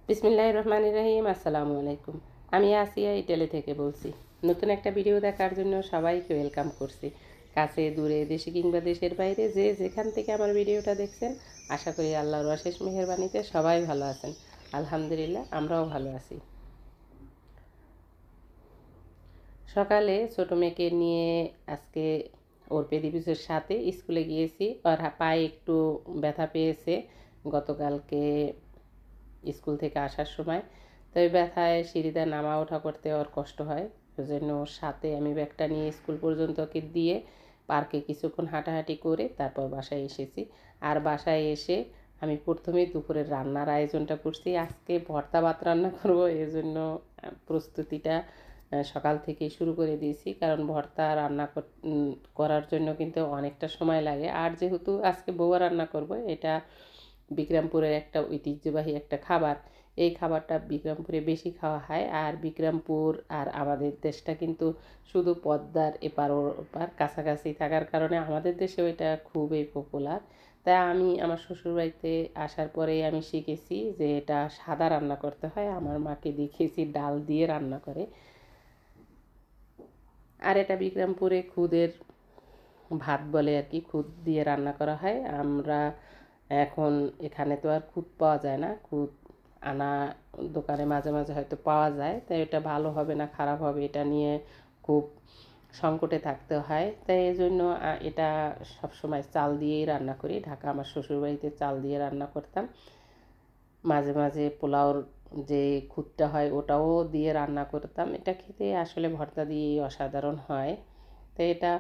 বিসমিল্লাহির রহমানির রহিম। আসসালামু আলাইকুম। আমি আসিয়া ইটালি থেকে বলছি। নতুন একটা ভিডিও দেখার জন্য সবাইকে ওয়েলকাম করছি। কাছে দূরে দেশে কিংবা দেশের বাইরে যে যেখান থেকে আমার ভিডিওটা দেখছেন, আশা করি আল্লাহর অশেষ মেহেরবানিতে সবাই ভালো আছেন। আলহামদুলিল্লাহ, আমরাও ভালো আছি। সকালে ছোটো মেয়েকে নিয়ে আজকে ওর পেদিপিসের সাথে স্কুলে গিয়েছি। ওর পায়ে একটু ব্যথা পেয়েছে গতকালকে স্কুল থেকে আসার সময়। তো ওই ব্যথায় সিঁড়িতে নামা ওঠা করতে ওর কষ্ট হয়। ওই জন্য ওর সাথে আমি ব্যাগটা নিয়ে স্কুল পর্যন্ত ওকে দিয়ে পার্কে কিছুক্ষণ হাঁটাহাঁটি করে তারপর বাসায় এসেছি। আর বাসায় এসে আমি প্রথমেই দুপুরের রান্নার আয়োজনটা করছি। আজকে ভর্তা ভাত রান্না করব, এই জন্য প্রস্তুতিটা সকাল থেকেই শুরু করে দিয়েছি। কারণ ভর্তা রান্না করার জন্য কিন্তু অনেকটা সময় লাগে। আর যেহেতু আজকে বউয়া রান্না করব, এটা বিক্রমপুরের একটা ঐতিহ্যবাহী একটা খাবার। এই খাবারটা বিক্রমপুরে বেশি খাওয়া হয়। আর বিক্রমপুর আর আমাদের দেশটা কিন্তু শুধু পদ্মার এপার ওপার কাছাকাছি থাকার কারণে আমাদের দেশেও এটা খুবই পপুলার। তাই আমি আমার শ্বশুরবাড়িতে আসার পরেই আমি শিখেছি যে এটা সাদা রান্না করতে হয়। আমার মাকে দেখেছি ডাল দিয়ে রান্না করে। আর এটা বিক্রমপুরে খুদের ভাত বলে আর কি, খুদ দিয়ে রান্না করা হয়। আমরা এখন এখানে তো আর খুদ পাওয়া যায় না, খুদ আনা দোকানে মাঝে মাঝে হয়তো পাওয়া যায়। তাই এটা ভালো হবে না খারাপ হবে এটা নিয়ে খুব সংকটে থাকতে হয়। তাই এই জন্য এটা সবসময় চাল দিয়েই রান্না করি। ঢাকা আমার শ্বশুরবাড়িতে চাল দিয়ে রান্না করতাম। মাঝে মাঝে পোলাওর যে খুদটা হয় ওটাও দিয়ে রান্না করতাম। এটা খেতে আসলে ভর্তা দিয়েই অসাধারণ হয়। তো এটা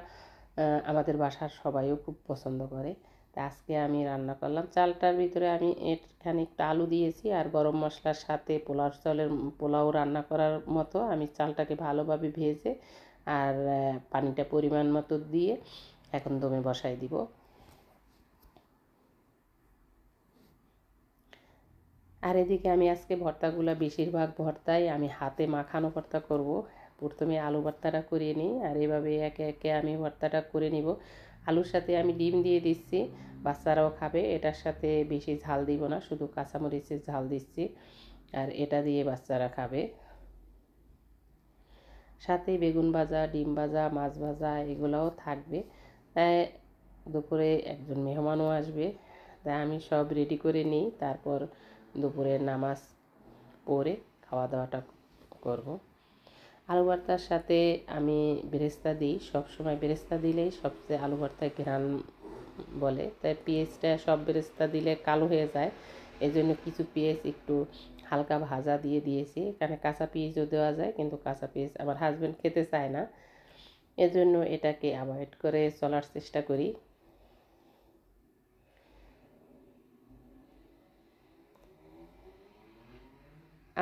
আমাদের বাসার সবাইও খুব পছন্দ করে। তা আজকে আমি রান্না করলাম। চালটার ভিতরে আমি এখানে একটু আলু দিয়েছি আর গরম মশলার সাথে পোলাও রান্না করার মতো আমি চালটাকে ভালোভাবে ভেজে আর পানিটা পরিমাণ মতো দিয়ে এখন দমে বসাই দিব। আর এদিকে আমি আজকে ভর্তাগুলো বেশিরভাগ ভর্তাই আমি হাতে মাখানো ভর্তা করব। প্রথমে আলু ভর্তাটা করে নিই আর এভাবে একে একে আমি ভর্তাটা করে নিব। আলুর সাথে আমি ডিম দিয়ে দিচ্ছি, বাচ্চারাও খাবে। এটার সাথে বেশি ঝাল দিব না, শুধু কাঁচামরিচের ঝাল দিচ্ছি। আর এটা দিয়ে বাচ্চারা খাবে। সাথে বেগুন ভাজা, ডিম ভাজা, মাছ ভাজা এগুলোও থাকবে। তাই দুপুরে একজন মেহমানও আসবে। তাই আমি সব রেডি করে নিই, তারপর দুপুরের নামাজ পড়ে খাওয়া দাওয়াটা করব। আলু ভর্তার সাথে আমি বেরেস্তা দিই, সবসময় বেরেস্তা দিলেই সবচেয়ে আলু ভর্তায় ঘ্রাণ বলে। তাই পেঁয়াজটা সব বেরেস্তা দিলে কালো হয়ে যায়, এই জন্য কিছু পেঁয়াজ একটু হালকা ভাজা দিয়ে দিয়েছি। এখানে কাঁচা পেঁয়াজও দেওয়া যায়, কিন্তু কাঁচা পেঁয়াজ আমার হাজব্যান্ড খেতে চায় না, এজন্য এটাকে অ্যাভয়েড করে চলার চেষ্টা করি।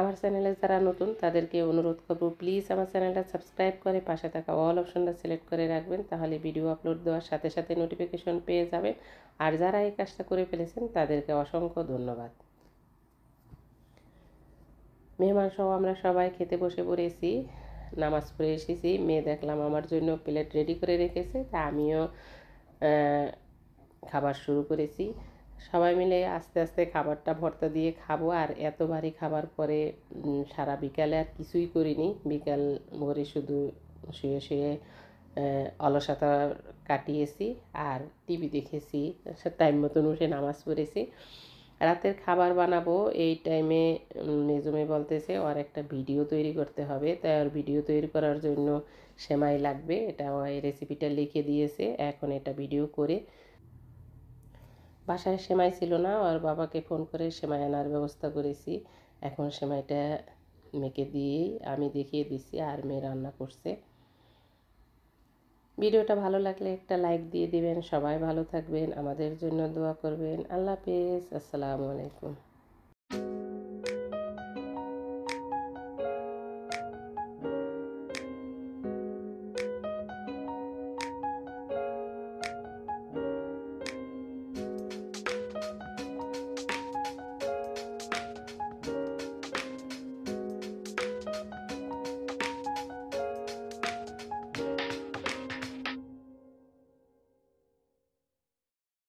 আমার চ্যানেলে যারা নতুন তাদেরকে অনুরোধ করব, প্লিজ আমার চ্যানেলটা সাবস্ক্রাইব করে পাশে থাকা অল অপশনটা সিলেক্ট করে রাখবেন, তাহলে ভিডিও আপলোড দেওয়ার সাথে সাথে নোটিফিকেশন পেয়ে যাবেন। আর যারা এই কাজটা করে ফেলেছেন তাদেরকে অসংখ্য ধন্যবাদ। মেহমান সহ আমরা সবাই খেতে বসে পড়েছি, নামাজ পড়ে এসেছি। মেয়ে দেখলাম আমার জন্য প্লেট রেডি করে রেখেছে, তা আমিও খাবার শুরু করেছি। সবাই মিলে আস্তে আস্তে খাবারটা ভর্তা দিয়ে খাবো। আর এত ভারী খাবার পরে সারা বিকালে আর কিছুই করিনি। বিকাল ভরে শুধু শুয়ে শুয়ে অলসতা কাটিয়েছি আর টিভি দেখেছি, টাইম মতন উঠে নামাজ পড়েছি। রাতের খাবার বানাবো এই টাইমে মেজো মেয়ে বলতেছে ওর একটা ভিডিও তৈরি করতে হবে। তাই ওর ভিডিও তৈরি করার জন্য সেমাই লাগবে, এটা ওই রেসিপিটা লিখে দিয়েছে। এখন এটা ভিডিও করে, বাসায় সেমাই ছিল না, ওর বাবাকে ফোন করে সেমাই আনার ব্যবস্থা করেছি। এখন সেমাইটা মেখে দিয়েই আমি দেখিয়ে দিচ্ছি আর মেয়ে রান্না করছে। ভিডিওটা ভালো লাগলে একটা লাইক দিয়ে দিবেন। সবাই ভালো থাকবেন, আমাদের জন্য দোয়া করবেন। আল্লাহ হাফেজ, আসসালামু আলাইকুম।